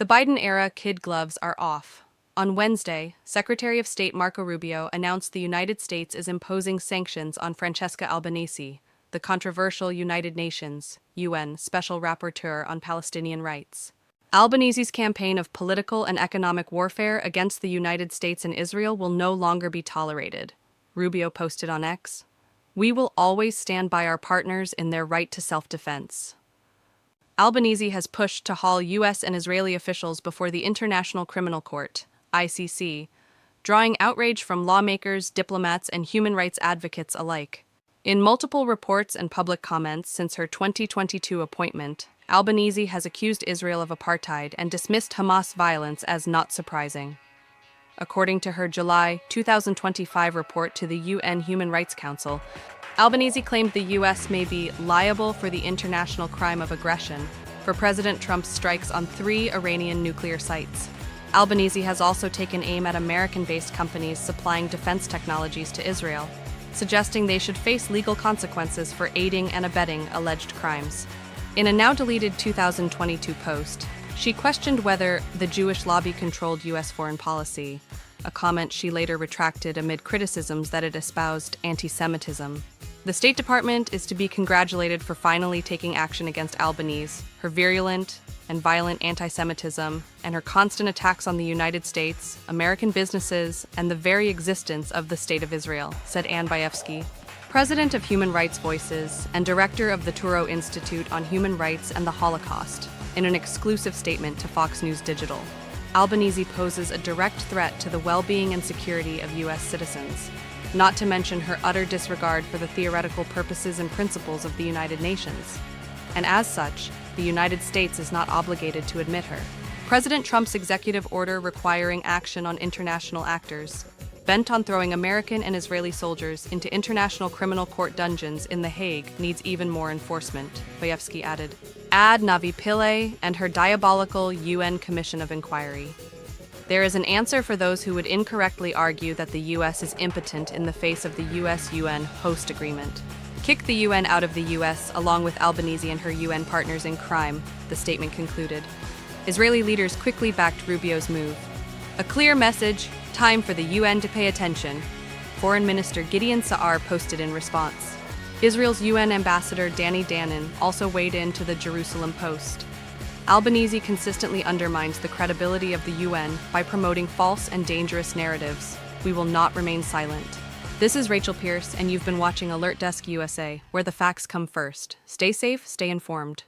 The Biden-era kid gloves are off. On Wednesday, Secretary of State Marco Rubio announced the United States is imposing sanctions on Francesca Albanese, the controversial United Nations (UN) Special Rapporteur on Palestinian Rights. Albanese's campaign of political and economic warfare against the United States and Israel will no longer be tolerated, Rubio posted on X. We will always stand by our partners in their right to self-defense. Albanese has pushed to haul U.S. and Israeli officials before the International Criminal Court, ICC, drawing outrage from lawmakers, diplomats, and human rights advocates alike. In multiple reports and public comments since her 2022 appointment, Albanese has accused Israel of apartheid and dismissed Hamas violence as not surprising. According to her July 2025 report to the UN Human Rights Council, Albanese claimed the U.S. may be liable for the international crime of aggression for President Trump's strikes on 3 Iranian nuclear sites. Albanese has also taken aim at American-based companies supplying defense technologies to Israel, suggesting they should face legal consequences for aiding and abetting alleged crimes. In a now-deleted 2022 post, she questioned whether the Jewish lobby controlled U.S. foreign policy, a comment she later retracted amid criticisms that it espoused anti-Semitism. The State Department is to be congratulated for finally taking action against Albanese, her virulent and violent anti-Semitism, and her constant attacks on the United States, American businesses, and the very existence of the State of Israel, said Ann Bayevsky, president of Human Rights Voices and director of the Touro Institute on Human Rights and the Holocaust, in an exclusive statement to Fox News Digital. Albanese poses a direct threat to the well-being and security of U.S. citizens, not to mention her utter disregard for the theoretical purposes and principles of the United Nations. And as such, the United States is not obligated to admit her. President Trump's executive order requiring action on international actors, bent on throwing American and Israeli soldiers into international criminal court dungeons in The Hague, needs even more enforcement, Bayevsky added. Add Navi Pillay and her diabolical UN Commission of Inquiry. There is an answer for those who would incorrectly argue that the U.S. is impotent in the face of the U.S.-UN host agreement. Kick the UN out of the U.S. along with Albanese and her UN partners in crime, the statement concluded. Israeli leaders quickly backed Rubio's move. A clear message, time for the UN to pay attention, Foreign Minister Gideon Sa'ar posted in response. Israel's UN ambassador Danny Danon also weighed in to the Jerusalem Post. Albanese consistently undermines the credibility of the UN by promoting false and dangerous narratives. We will not remain silent. This is Rachel Pierce, and you've been watching Alert Desk USA, where the facts come first. Stay safe, stay informed.